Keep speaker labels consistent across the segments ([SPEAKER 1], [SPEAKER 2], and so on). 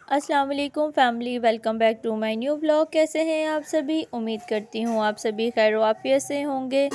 [SPEAKER 1] अस्सलाम वालेकुम family, welcome back to my new vlog. कैसे हैं आप सभी? उम्मीद करती हूँ आप सभी खैर वाफियत से होंगे।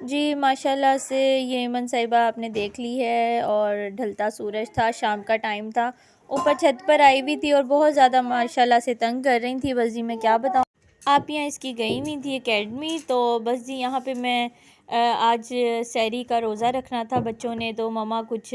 [SPEAKER 1] जी माशाल्लाह से ये ईमन साहिबा आपने देख ली है और ढलता सूरज था, शाम का टाइम था। ऊपर छत पर आई हुई थी और बहुत ज़्यादा माशाल्लाह से तंग कर रही थी। बस जी मैं क्या बताऊँ, आप यहाँ इसकी गई हुई थी एकेडमी, तो बस जी यहाँ पे मैं आज सहरी का रोज़ा रखना था बच्चों ने, तो ममा कुछ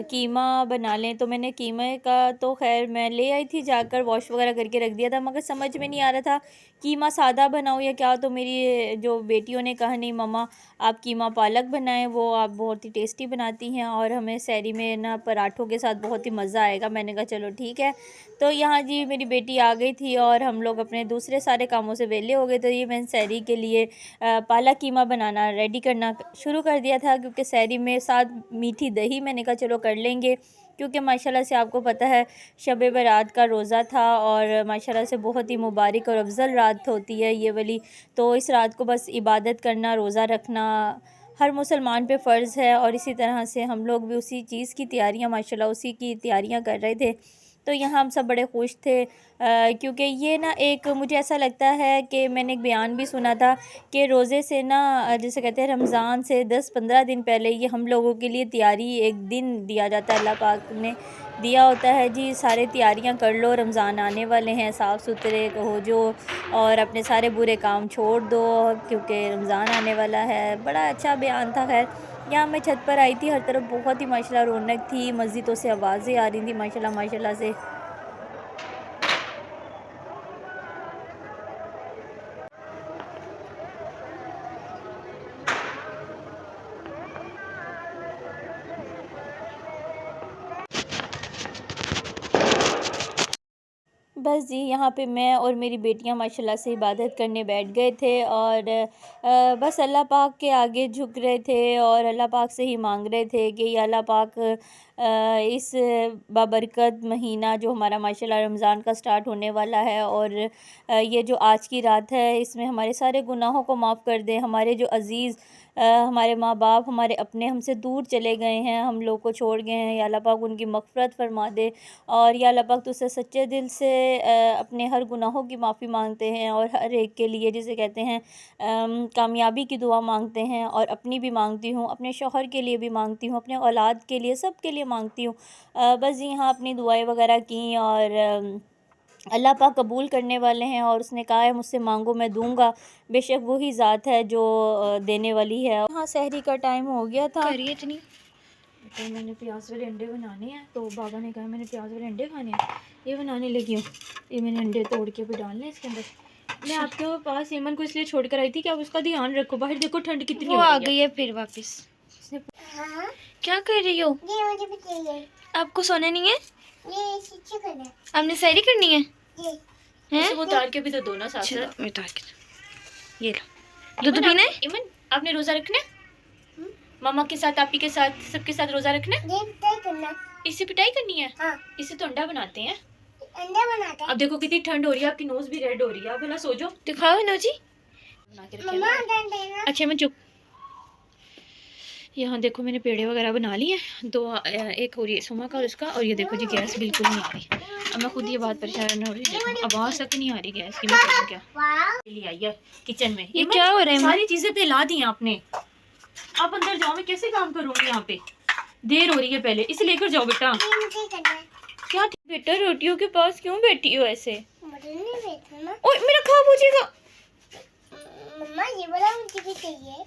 [SPEAKER 1] कीमा बना लें। तो मैंने कीमे का तो खैर मैं ले आई थी, जाकर वॉश वगैरह करके रख दिया था, मगर समझ में नहीं आ रहा था कीमा सादा बनाऊँ या क्या। तो मेरी जो बेटियों ने कहा नहीं ममा आप कीमा पालक बनाएं, वो आप बहुत ही टेस्टी बनाती हैं और हमें सहरी में ना पराठों के साथ बहुत ही मज़ा आएगा। मैंने कहा चलो ठीक है। तो यहाँ जी मेरी बेटी आ गई थी और हम लोग अपने दूसरे सारे कामों से वेले हो गए। तो ये मैंने सहरी के लिए पालक कीमा बनाना रेडी करना शुरू कर दिया था, क्योंकि सहरी में साथ मीठी दही मैंने कहा चलो कर लेंगे, क्योंकि माशाल्लाह से आपको पता है शब बरात का रोज़ा था और माशाल्लाह से बहुत ही मुबारक और अफजल रात होती है ये वाली। तो इस रात को बस इबादत करना, रोज़ा रखना हर मुसलमान पे फ़र्ज़ है और इसी तरह से हम लोग भी उसी चीज़ की तैयारियां माशाल्लाह उसी की तैयारियां कर रहे थे। तो यहाँ हम सब बड़े खुश थे, क्योंकि ये ना एक मुझे ऐसा लगता है कि मैंने एक बयान भी सुना था कि रोज़े से ना जैसे कहते हैं रमज़ान से 10-15 दिन पहले ये हम लोगों के लिए तैयारी एक दिन दिया जाता है, अल्लाह पाक ने दिया होता है जी सारे तैयारियां कर लो, रमज़ान आने वाले हैं, साफ़ सुथरे हो जो और अपने सारे बुरे काम छोड़ दो क्योंकि रमज़ान आने वाला है। बड़ा अच्छा बयान था। खैर यहाँ मैं छत पर आई थी, हर तरफ बहुत ही माशाल्लाह रौनक थी, मस्जिदों से आवाज़ें आ रही थी माशाल्लाह माशाल्लाह से। बस जी यहाँ पे मैं और मेरी बेटियां माशाल्लाह से इबादत करने बैठ गए थे और बस अल्लाह पाक के आगे झुक रहे थे और अल्लाह पाक से ही मांग रहे थे कि या अल्लाह पाक इस बाबरकत महीना जो हमारा माशाल्लाह रमज़ान का स्टार्ट होने वाला है और ये जो आज की रात है इसमें हमारे सारे गुनाहों को माफ़ कर दे। हमारे जो अज़ीज़ हमारे माँ बाप हमारे अपने हमसे दूर चले गए हैं, हम लोग को छोड़ गए हैं, या अल्लाह पाक उनकी मग़फ़िरत फरमा दे। और या अल्लाह पाक तुझसे सच्चे दिल से अपने हर गुनाहों की माफ़ी मांगते हैं और हर एक के लिए जिसे कहते हैं कामयाबी की दुआ मांगते हैं और अपनी भी मांगती हूँ, अपने शौहर के लिए भी मांगती हूँ, अपने औलाद के लिए, सब के लिए मांगती हूँ। बस यहाँ अपनी दुआएं वगैरह की और अल्लाह पाक कबूल करने वाले हैं और उसने कहा है मुझसे मांगो मैं दूंगा, बेशक वही ज़ात है जो देने वाली है। हाँ सहरी का टाइम हो गया था। इतनी तो मैंने प्याज वाले अंडे बनाने हैं, तो बाबा ने कहा मैंने प्याज वाले अंडे खाने हैं, ये बनाने लगी हूँ। ये मैंने अंडे तोड़ के भी डालने हैं इसके अंदर। मैं आपके पास ईमन को इसलिए छोड़ कर आई थी कि आप उसका ध्यान रखो, बाहर देखो ठंड कितनी हो आ गई है फिर वापस। क्या कर रही हो? ये मुझे बताइए। आपको सोना नहीं है? ये आपने सैरी करनी है? हैं? वो उतार के भी तो दोनों साथ साथ में उतार के। ये लो दूध पीना है? ईमन आपने रोजा रखना है? मामा के साथ, आपी के साथ, सबके साथ रोजा रखना है? पिटाई करना। इससे पिटाई करनी है? हाँ। इससे तो अंडा बनाते हैं। अंडा बनाते हैं। अब देखो कितनी ठंड हो रही है, आपकी नोज भी रेड हो रही है। आप भला सो जाओ। दिखाओ है नोजी बना के रखिए। अच्छा मैं चुप। यहाँ देखो मैंने पेड़े वगैरह बना लिए हैं, दो एक हो रही है सुमा का और उसका, और ये देखो जी गैस बिल्कुल नहीं आ रही। अब मैं खुद ये बात परेशान हो रही है, देखो आवाज़ तक नहीं आ रही गैस की। मैं करूँ क्या? ले आई है किचन में। ये क्या हो रहा है? सारी चीज़ें फैला दी आपने। आप अंदर जाओ, मैं कैसे काम करूँगी? यहाँ पे देर हो रही है, पहले इसे लेकर जाओ बेटा। क्या बेटा रोटियों के पास क्यों बैठी हो ऐसे? ओए मेरा ख्वाब हो जाएगा। मम्मा ये वाला मुझे भी चाहिए।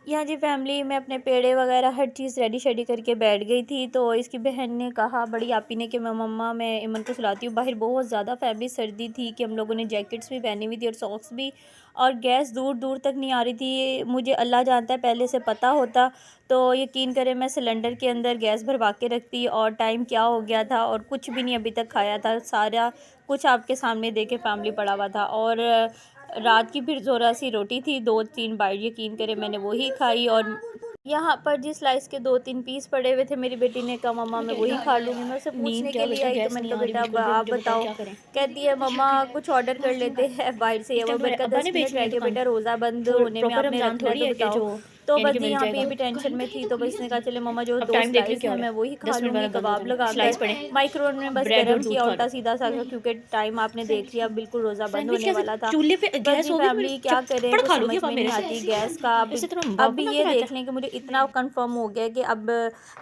[SPEAKER 1] यहाँ जी फैमिली में अपने पेड़े वगैरह हर चीज़ रेडी शेडी करके बैठ गई थी। तो इसकी बहन ने कहा, बड़ी आपी ने, कि मैं मम्मा मैं ईमन को सुलाती हूँ। बाहर बहुत ज़्यादा फैबी सर्दी थी कि हम लोगों ने जैकेट्स भी पहनी हुई थी और सॉक्स भी, और गैस दूर दूर तक नहीं आ रही थी। मुझे अल्लाह जानता है पहले से पता होता तो यकीन करें मैं सिलेंडर के अंदर गैस भरवा के रखती। और टाइम क्या हो गया था और कुछ भी नहीं अभी तक खाया था, सारा कुछ आपके सामने देखे फैमिली पड़ा हुआ था। और रात की फिर ज़ोरा सी रोटी थी, 2-3 बाइट यकीन करें मैंने वही खाई। और यहाँ पर जिस स्लाइस के 2-3 पीस पड़े हुए थे, मेरी बेटी ने कहा मम्मा मैं वही खा लूँगी। मैं उसे पूछने के लिए आई तो मैंने कहा बेटा आप बताओ। कहती है मम्मा कुछ ऑर्डर कर लेते हैं बाहर से। वो मैंने कहा 10 मिनट रह गए बेटा, रोज़ा बंद होने में आपने रखना है तो बताओ। तो
[SPEAKER 2] यानी
[SPEAKER 1] बस
[SPEAKER 2] कि
[SPEAKER 1] जी
[SPEAKER 2] मिल
[SPEAKER 1] यहाँ पे
[SPEAKER 2] जाएगा।
[SPEAKER 1] ये भी टेंशन में थी, तो बस इसने कहा चले मम्मा जो
[SPEAKER 2] अब
[SPEAKER 1] 2
[SPEAKER 2] टाइम देख लो
[SPEAKER 1] स्लाइस
[SPEAKER 2] क्या
[SPEAKER 1] हैं
[SPEAKER 2] हो रहा
[SPEAKER 1] मैं
[SPEAKER 2] है,
[SPEAKER 1] वही खा
[SPEAKER 2] 10 मिनट
[SPEAKER 1] लूँगी
[SPEAKER 2] बाद कर दो
[SPEAKER 1] कबाब
[SPEAKER 2] जरा,
[SPEAKER 1] लगाकर।
[SPEAKER 2] स्लाइस पड़े,
[SPEAKER 1] माइक्रोवेव में बस
[SPEAKER 2] ब्रेड और
[SPEAKER 1] गर्म
[SPEAKER 2] दूध
[SPEAKER 1] किया
[SPEAKER 2] खा लो।
[SPEAKER 1] उल्टा-सीधा सा, क्योंकि टाइम आपने देख लिया, बिल्कुल रोज़ा बंद
[SPEAKER 2] सैंडविच
[SPEAKER 1] होने
[SPEAKER 2] कैसे
[SPEAKER 1] वाला था।
[SPEAKER 2] चूल्हे पे
[SPEAKER 1] बस
[SPEAKER 2] गैस
[SPEAKER 1] जी
[SPEAKER 2] होगी तो फिर
[SPEAKER 1] फैमिली क्या करें,
[SPEAKER 2] चप्पड़
[SPEAKER 1] कुछ
[SPEAKER 2] खा लोगी
[SPEAKER 1] समझ
[SPEAKER 2] अब आप
[SPEAKER 1] में नहीं
[SPEAKER 2] मेरे
[SPEAKER 1] आती
[SPEAKER 2] से?
[SPEAKER 1] गैस का।
[SPEAKER 2] ऐसे तेरा बाप
[SPEAKER 1] अब
[SPEAKER 2] बना के
[SPEAKER 1] ये
[SPEAKER 2] लाता
[SPEAKER 1] देख
[SPEAKER 2] है।
[SPEAKER 1] लें कि मुझे इतना कन्फर्म हो गया कि अब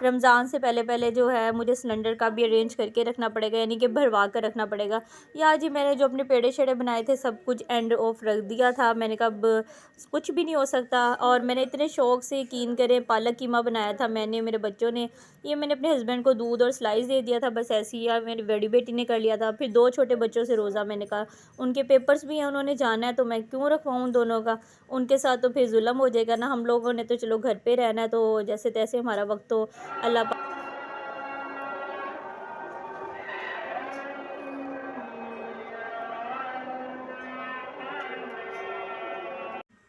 [SPEAKER 1] रमज़ान से पहले-पहले जो है मुझे सिलेंडर का भी अरेंज करके रखना पड़ेगा, यानी कि भरवा कर रखना पड़ेगा। या जी मैंने जो अपने पेड़े-शेड़े बनाए थे सब कुछ एंड ऑफ रख दिया था। मैंने कहा अब कुछ भी नहीं हो सकता, और मैंने इतने शौक़ से यकीन करें पालक कीमा बनाया था मैंने, मेरे बच्चों ने। ये मैंने अपने हस्बैंड को दूध और स्लाइस दे दिया था, बस ऐसे ही। या मेरी बड़ी बेटी ने कर लिया था। फिर 2 छोटे बच्चों से रोज़ा, मैंने कहा उनके पेपर्स भी हैं, उन्होंने जाना है, तो मैं क्यों रखवाऊँ दोनों का। उनके साथ तो फिर जुल्म हो जाएगा ना। हम लोगों ने तो चलो घर पे रहना है, तो जैसे-तैसे हमारा वक़्त तो अल्लाह पा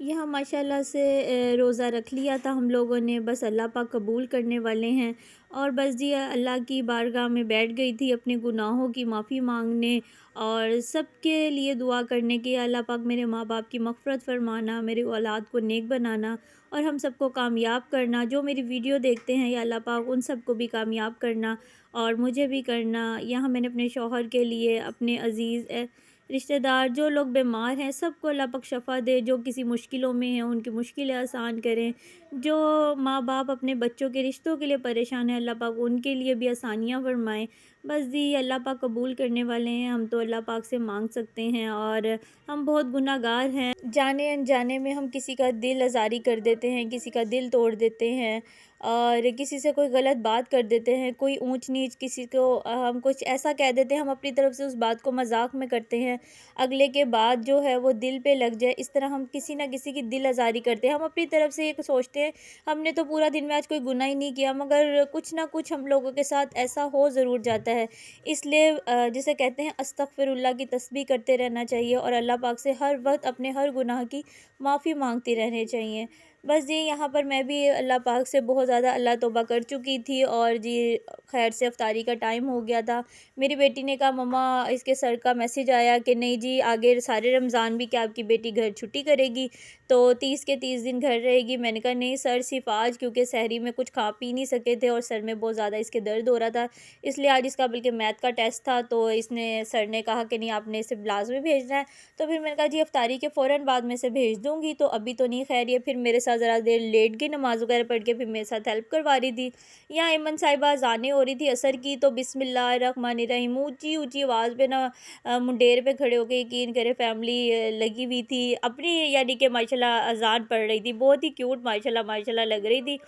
[SPEAKER 1] यहाँ माशाल्लाह से रोज़ा रख लिया था हम लोगों ने, बस अल्लाह पाक कबूल करने वाले हैं। और बस जी अल्लाह की बारगाह में बैठ गई थी अपने गुनाहों की माफ़ी मांगने और सबके लिए दुआ करने की, अल्लाह पाक मेरे माँ बाप की मग़फ़िरत फ़रमाना, मेरी औलाद को नेक बनाना और हम सबको कामयाब करना। जो मेरी वीडियो देखते हैं या अल्लाह पाक उन सबको भी कामयाब करना और मुझे भी करना। यहाँ मैंने अपने शौहर के लिए, अपने अज़ीज़ रिश्तेदार जो लोग बीमार हैं सबको अल्लाह पाक शफ़ा दे, जो किसी मुश्किलों में हैं उनकी मुश्किलें आसान करें। जो माँ बाप अपने बच्चों के रिश्तों के लिए परेशान हैं, अल्लाह पाक उनके लिए भी आसानियाँ फ़रमाएँ। बस जी अल्लाह पाक कबूल करने वाले हैं, हम तो अल्लाह पाक से मांग सकते हैं। और हम बहुत गुनाहगार हैं, जाने अनजाने में हम किसी का दिल आज़ारी कर देते हैं, किसी का दिल तोड़ देते हैं और किसी से कोई गलत बात कर देते हैं, कोई ऊंच नीच किसी को हम कुछ ऐसा कह देते हैं, हम अपनी तरफ से उस बात को मजाक में करते हैं, अगले के बाद जो है वो दिल पे लग जाए, इस तरह हम किसी ना किसी की दिल आज़ारी करते हैं। हम अपनी तरफ से ये सोचते हैं हमने तो पूरा दिन में आज कोई गुनाह ही नहीं किया, मगर कुछ ना कुछ हम लोगों के साथ ऐसा हो ज़रूर जाता है। इसलिए जिसे कहते हैं अस्तगफिरुल्लाह की तस्बीह करते रहना चाहिए और अल्लाह पाक से हर वक्त अपने हर गुनाह की माफ़ी मांगते रहने चाहिए। बस जी यहाँ पर मैं भी अल्लाह पाक से बहुत ज़्यादा अल्लाह तौबा कर चुकी थी और जी खैर से अफ्तारी का टाइम हो गया था। मेरी बेटी ने कहा मम्मा इसके सर का मैसेज आया कि नहीं जी आगे सारे रमज़ान भी क्या आपकी बेटी घर छुट्टी करेगी, तो 30 के 30 दिन घर रहेगी। मैंने कहा नहीं सर, सिर्फ आज, क्योंकि सहरी में कुछ खा पी नहीं सके थे और सर में बहुत ज़्यादा इसके दर्द हो रहा था, इसलिए आज इसका बल्कि मैथ का टेस्ट था, तो इसने सर ने कहा कि नहीं आपने इसे लाज़मी भेजना है। तो फिर मैंने कहा जी अफ्तारी के फ़ौरन बाद में से भेज दूँगी, तो अभी तो नहीं। खैर ये फिर मेरे साथ ज़रा देर लेट गई नमाज़ वगैरह पढ़ के, फिर मेरे साथ हेल्प करवा रही थी। यहाँ अयमन साहिबा अज़ानें हो रही थी असर की, तो बिस्मिल्लाहिर्रहमानिर्रहीम ऊँची ऊँची आवाज़ में ना मुंडेर पे खड़े होके यकीन करें फैमिली लगी हुई थी अपनी, यानी कि माशाल्लाह अज़ान पढ़ रही थी, बहुत ही क्यूट माशाल्लाह माशाल्लाह लग रही थी।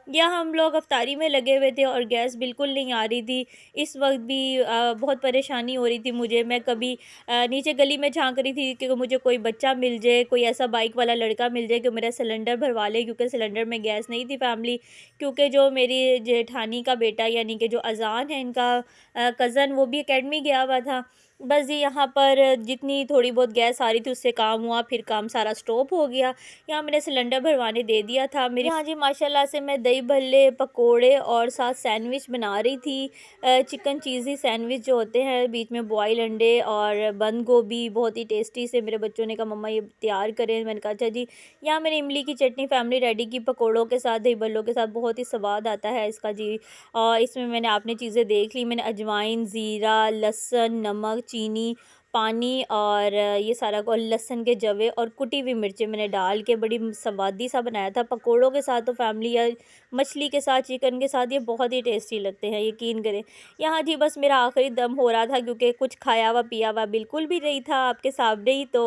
[SPEAKER 1] यहाँ हम लोग अफ्तारी में लगे हुए थे और गैस बिल्कुल नहीं आ रही थी। इस वक्त भी बहुत परेशानी हो रही थी मुझे। मैं कभी नीचे गली में झांक रही थी कि मुझे कोई बच्चा मिल जाए, कोई ऐसा बाइक वाला लड़का मिल जाए कि मेरा सिलेंडर भरवा ले, क्योंकि सिलेंडर में गैस नहीं थी फैमिली। क्योंकि जो मेरी जेठानी का बेटा यानी कि जो अज़ान है इनका कज़न, वो भी एकेडमी गया हुआ था। बस जी यहाँ पर जितनी थोड़ी बहुत गैस आ रही थी उससे काम हुआ, फिर काम सारा स्टॉप हो गया। यहाँ मैंने सिलेंडर भरवाने दे दिया था। मेरी यहाँ जी माशाल्लाह से मैं दही भल्ले, पकोड़े और साथ सैंडविच बना रही थी। चिकन चीज़ी सैंडविच जो होते हैं, बीच में बॉयल अंडे और बंद गोभी, बहुत ही टेस्टी से। मेरे बच्चों ने कहा मम्मा ये तैयार करें, मैंने कहा अच्छा जी। यहाँ मैंने इमली की चटनी फैमिली रेडी की पकोड़ों के साथ, दही भल्लों के साथ, बहुत ही स्वाद आता है इसका जी। और इसमें मैंने आपने चीज़ें देख ली, मैंने अजवाइन, ज़ीरा, लहसुन, नमक, चीनी, पानी और ये सारा को लहसुन के जवे और कुटी हुई मिर्चें मैंने डाल के बड़ी स्वादी सा बनाया था। पकोड़ों के साथ तो फैमिली या मछली के साथ, चिकन के साथ ये बहुत ही टेस्टी लगते हैं, यकीन करें। यहाँ जी बस मेरा आखिरी दम हो रहा था, क्योंकि कुछ खाया हुआ पिया हुआ बिल्कुल भी नहीं था आपके सामने ही। तो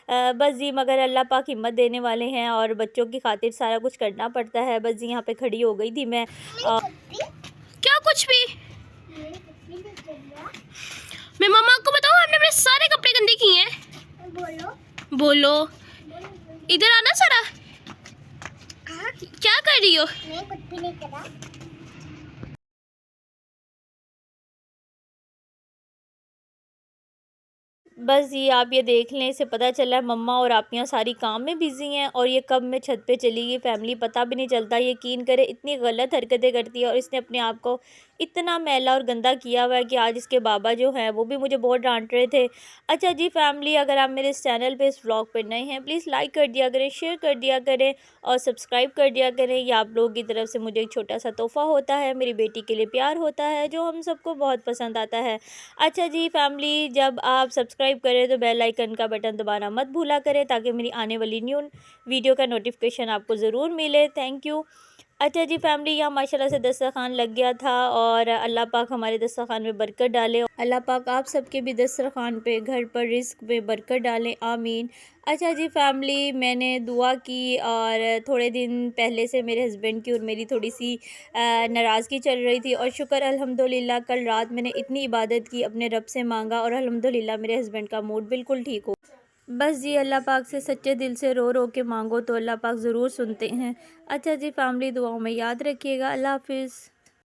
[SPEAKER 1] बस जी मगर अल्लाह पाक हिम्मत देने वाले हैं और बच्चों की खातिर सारा कुछ करना पड़ता है। बस जी यहाँ पे खड़ी हो गई थी मैं। क्या कुछ भी मैं मम्मा को बताऊँ, आपने अपने सारे कपड़े गंदे किए हैं। बोलो बोलो, इधर आना सारा। क्या कर रही हो? मैं कुछ भी नहीं करा। बस ये आप ये देख लें, इसे पता चला है मम्मा और आपियाँ सारी काम में बिज़ी हैं और ये कब मैं छत पे चली गई फैमिली पता भी नहीं चलता। यकीन करे इतनी गलत हरकतें करती है और इसने अपने आप को इतना मैला और गंदा किया हुआ है कि आज इसके बाबा जो हैं वो भी मुझे बहुत डांट रहे थे। अच्छा जी फैमिली, अगर आप मेरे इस चैनल पे इस व्लॉग पे नए हैं प्लीज़ लाइक कर दिया करें, शेयर कर दिया करें और सब्सक्राइब कर दिया करें। ये आप लोगों की तरफ से मुझे एक छोटा सा तोहफ़ा होता है, मेरी बेटी के लिए प्यार होता है जो हम सबको बहुत पसंद आता है। अच्छा जी फैमिली, जब आप सब्सक्राइब करें तो बेल आइकन का बटन दबाना मत भूला करें ताकि मेरी आने वाली न्यू वीडियो का नोटिफिकेशन आपको ज़रूर मिले। Thank you. अच्छा जी फैमिली, यहाँ माशाल्लाह से दस्तरखान लग गया था और अल्लाह पाक हमारे दस्तरखान में बरकत डाले। अल्लाह पाक आप सबके भी दस्तरखान पे, घर पर, रिस्क में बरकत डालें, आमीन। अच्छा जी फैमिली, मैंने दुआ की और थोड़े दिन पहले से मेरे हस्बैंड की और मेरी थोड़ी सी नाराज़गी चल रही थी और शुक्र अल्हम्दुलिल्लाह कल रात मैंने इतनी इबादत की, अपने रब से मांगा और अल्हम्दुलिल्लाह मेरे हस्बैंड का मूड बिल्कुल ठीक हो। बस जी अल्लाह पाक से सच्चे दिल से रो रो के मांगो तो अल्लाह पाक ज़रूर सुनते हैं। अच्छा जी फैमिली, दुआओं में याद रखिएगा। अल्लाह हाफ़िज़।